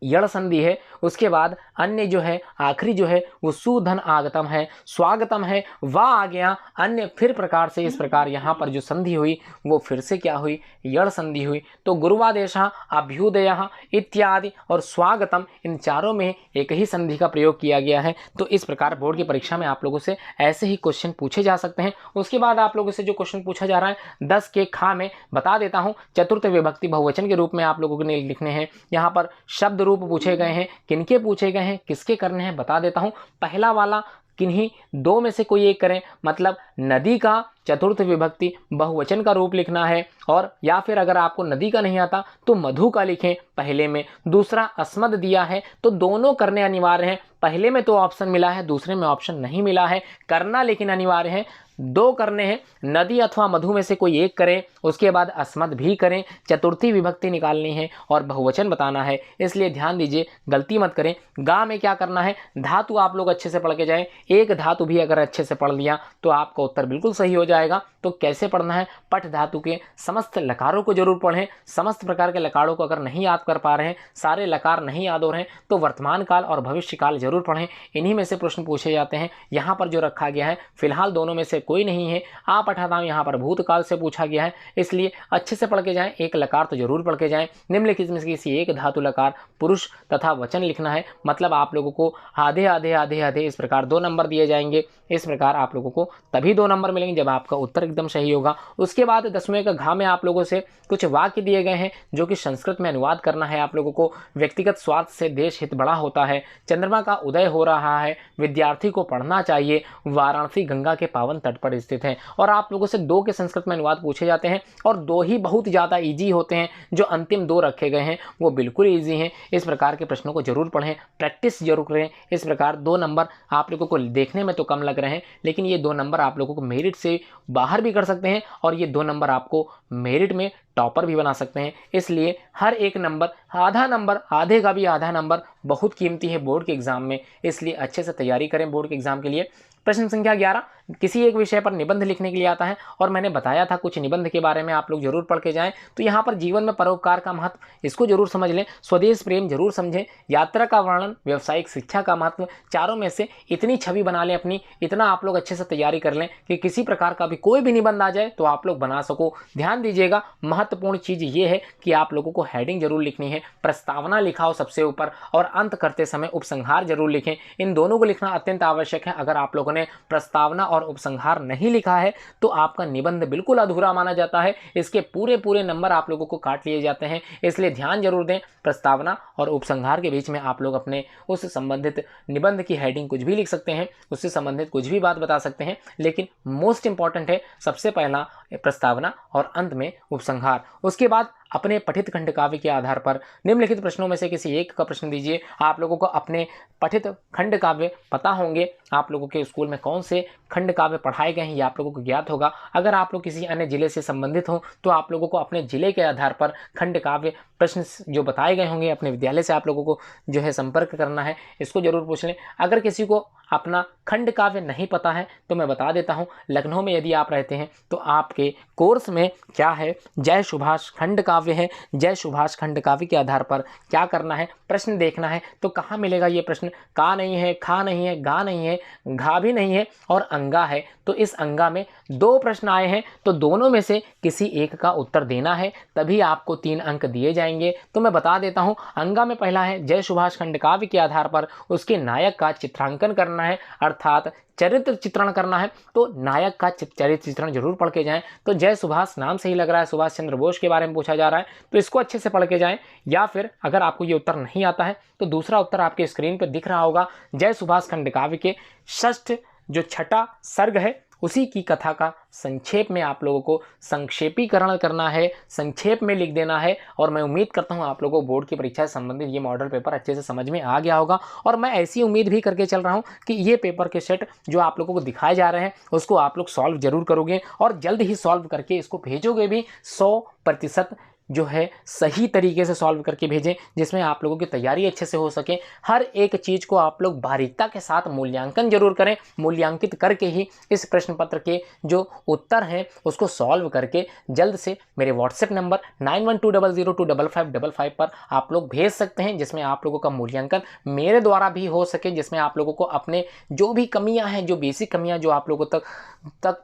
यड़ संधि है। उसके बाद अन्य जो है आखिरी जो है वो सुधन आगतम है, स्वागतम है, वा आ गया अन्य। फिर प्रकार से इस प्रकार यहाँ पर जो संधि हुई वो फिर से क्या हुई, यड़ संधि हुई। तो गुरुवादेश, अभ्युदय इत्यादि और स्वागतम, इन चारों में एक ही संधि का प्रयोग किया गया है। तो इस प्रकार बोर्ड की परीक्षा में आप लोगों से ऐसे ही क्वेश्चन पूछे जा सकते हैं। उसके बाद आप लोगों से जो क्वेश्चन पूछा जा रहा है 10 के खा में बता देता हूँ। चतुर्थ विभक्ति बहुवचन के रूप में आप लोगों को लिखने हैं। यहाँ पर शब्द रूप पूछे गए हैं, किनके पूछे गए हैं, किसके करने हैं बता देता हूं। पहला वाला किन्हीं दो में से कोई एक करें, मतलब नदी का चतुर्थ विभक्ति बहुवचन का रूप लिखना है, और या फिर अगर आपको नदी का नहीं आता तो मधु का लिखें पहले में। दूसरा अस्मद दिया है तो दोनों करने अनिवार्य हैं। पहले में तो ऑप्शन मिला है, दूसरे में ऑप्शन नहीं मिला है, करना लेकिन अनिवार्य है। दो करने हैं, नदी अथवा मधु में से कोई एक करें, उसके बाद अस्मद भी करें, चतुर्थी विभक्ति निकालनी है और बहुवचन बताना है। इसलिए ध्यान दीजिए, गलती मत करें। गा में क्या करना है, धातु आप लोग अच्छे से पढ़ के जाएं। एक धातु भी अगर अच्छे से पढ़ लिया तो आपका उत्तर बिल्कुल सही हो जाएगा। तो कैसे पढ़ना है, पठ धातु के समस्त लकारों को जरूर पढ़ें। समस्त प्रकार के लकारों को अगर नहीं याद कर पा रहे हैं, सारे लकार नहीं याद हो रहे हैं, तो वर्तमान काल और भविष्य काल जरूर पढ़ें। इन्हीं में से प्रश्न पूछे जाते हैं। यहाँ पर जो रखा गया है फिलहाल दोनों में से कोई नहीं है। आप अठाताम यहाँ पर भूतकाल से पूछा गया है, इसलिए अच्छे से पढ़ के जाएं। एक लकार तो जरूर पढ़ के जाएं। निम्नलिखित में से किसी एक धातु लकार पुरुष तथा वचन लिखना है। मतलब आप लोगों को आधे आधे आधे आधे इस प्रकार 2 नंबर दिए जाएंगे। इस प्रकार आप लोगों को तभी 2 नंबर मिलेंगे जब आपका उत्तर एकदम सही होगा। उसके बाद 10वें का घा में आप लोगों से कुछ वाक्य दिए गए हैं जो कि संस्कृत में अनुवाद करना है आप लोगों को। व्यक्तिगत स्वार्थ से देश हित बड़ा होता है, चंद्रमा का उदय हो रहा है, विद्यार्थी को पढ़ना चाहिए, वाराणसी गंगा के पावन तट पर स्थित है। और आप लोगों से 2 के संस्कृत में अनुवाद पूछे जाते हैं और 2 ही बहुत ज़्यादा ईजी होते हैं। जो अंतिम 2 रखे गए हैं वो बिल्कुल ईजी हैं। इस प्रकार के प्रश्नों को जरूर पढ़ें, प्रैक्टिस जरूर करें। इस प्रकार 2 नंबर आप लोगों को देखने में तो कम लग रहे हैं, लेकिन ये 2 नंबर आप लोगों को मेरिट से बाहर भी कर सकते हैं और ये 2 नंबर आपको मेरिट में टॉपर भी बना सकते हैं। इसलिए हर एक नंबर, आधा नंबर, आधे का भी आधा नंबर बहुत कीमती है बोर्ड के एग्जाम में। इसलिए अच्छे से तैयारी करें बोर्ड के एग्जाम के लिए। प्रश्न संख्या 11, किसी एक विषय पर निबंध लिखने के लिए आता है और मैंने बताया था कुछ निबंध के बारे में आप लोग जरूर पढ़ के जाएं। तो यहाँ पर जीवन में परोपकार का महत्व, इसको जरूर समझ लें। स्वदेश प्रेम जरूर समझें, यात्रा का वर्णन, व्यावसायिक शिक्षा का महत्व। चारों में से इतनी छवि बना लें अपनी, इतना आप लोग अच्छे से तैयारी कर लें कि किसी प्रकार का भी कोई भी निबंध आ जाए तो आप लोग बना सको। ध्यान दीजिएगा, महत्वपूर्ण चीज ये है कि आप लोगों को हेडिंग जरूर लिखनी है, प्रस्तावना लिखाओ सबसे ऊपर, और अंत करते समय उपसंहार जरूर लिखें। इन दोनों को लिखना अत्यंत आवश्यक है। अगर आप लोगों ने प्रस्तावना और उपसंहार नहीं लिखा है तो आपका निबंध बिल्कुल अधूरा माना जाता है। इसके पूरे पूरे नंबर आप लोगों को काट लिए जाते हैं। इसलिए ध्यान जरूर दें, प्रस्तावना और उपसंहार के बीच में आप लोग अपने उस संबंधित निबंध की हेडिंग कुछ भी लिख सकते हैं, उससे संबंधित कुछ भी बात बता सकते हैं, लेकिन मोस्ट इंपॉर्टेंट है सबसे पहला प्रस्तावना और अंत में उपसंहार। उसके बाद अपने पठित खंड काव्य के आधार पर निम्नलिखित प्रश्नों में से किसी एक का प्रश्न दीजिए। आप लोगों को अपने पठित खंड काव्य पता होंगे, आप लोगों के स्कूल में कौन से खंड काव्य पढ़ाए गए हैं ये आप लोगों को ज्ञात होगा। अगर आप लोग किसी अन्य जिले से संबंधित हो तो आप लोगों को अपने जिले के आधार पर खंड काव्य प्रश्न जो बताए गए होंगे अपने विद्यालय से आप लोगों को जो है संपर्क करना है, इसको जरूर पूछ लें। अगर किसी को अपना खंड काव्य नहीं पता है तो मैं बता देता हूं, लखनऊ में यदि आप रहते हैं तो आपके कोर्स में क्या है, जय सुभाष खंड काव्य है। जय सुभाष खंड काव्य के आधार पर क्या करना है, प्रश्न देखना है। तो कहाँ मिलेगा ये प्रश्न, का नहीं है, खा नहीं है, गा नहीं है, घा भी नहीं है और अंगा है। तो इस अंगा में 2 प्रश्न आए हैं, तो दोनों में से किसी एक का उत्तर देना है, तभी आपको 3 अंक दिए जाएंगे। तो मैं बता देता हूं, अंगा में पहला है जय सुभाष खंड काव्य के आधार पर उसके नायक का चित्रांकन करना है, अर्थात चरित्र चित्रण करना है। तो नायक का चरित्र चित्रण जरूर पढ़ के जाएं। तो जय सुभाष नाम से ही लग रहा है सुभाष चंद्र बोस के बारे में पूछा जा रहा है, तो इसको अच्छे से पढ़ के जाएं। या फिर अगर आपको ये उत्तर नहीं आता है तो दूसरा उत्तर आपके स्क्रीन पर दिख रहा होगा, जय सुभाष खंड काव्य के षष्ठ जो छठा सर्ग है उसी की कथा का संक्षेप में आप लोगों को संक्षेपीकरण करना है, संक्षेप में लिख देना है। और मैं उम्मीद करता हूं आप लोगों को बोर्ड की परीक्षा से संबंधित ये मॉडल पेपर अच्छे से समझ में आ गया होगा। और मैं ऐसी उम्मीद भी करके चल रहा हूं कि ये पेपर के सेट जो आप लोगों को दिखाए जा रहे हैं उसको आप लोग सॉल्व जरूर करोगे और जल्द ही सॉल्व करके इसको भेजोगे भी 100% जो है सही तरीके से सॉल्व करके भेजें, जिसमें आप लोगों की तैयारी अच्छे से हो सके। हर एक चीज़ को आप लोग बारीकता के साथ मूल्यांकन जरूर करें। मूल्यांकित करके ही इस प्रश्न पत्र के जो उत्तर हैं उसको सॉल्व करके जल्द से मेरे व्हाट्सएप नंबर 9120025555 पर आप लोग भेज सकते हैं, जिसमें आप लोगों का मूल्यांकन मेरे द्वारा भी हो सके, जिसमें आप लोगों को अपने जो भी कमियां हैं, जो बेसिक कमियां जो आप लोगों तक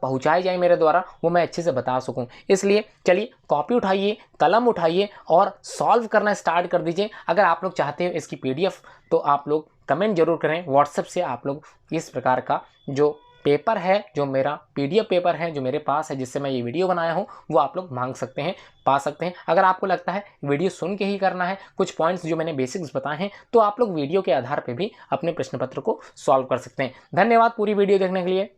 पहुंचाई जाए मेरे द्वारा, वो मैं अच्छे से बता सकूं। इसलिए चलिए कॉपी उठाइए, कलम उठाइए और सॉल्व करना स्टार्ट कर दीजिए। अगर आप लोग चाहते हो इसकी पीडीएफ तो आप लोग कमेंट जरूर करें। व्हाट्सएप से आप लोग इस प्रकार का जो पेपर है, जो मेरा पीडीएफ पेपर है जो मेरे पास है, जिससे मैं ये वीडियो बनाया हूँ, वो आप लोग मांग सकते हैं, पा सकते हैं। अगर आपको लगता है वीडियो सुन के ही करना है, कुछ पॉइंट्स जो मैंने बेसिक्स बताए हैं, तो आप लोग वीडियो के आधार पर भी अपने प्रश्न पत्र को सॉल्व कर सकते हैं। धन्यवाद पूरी वीडियो देखने के लिए।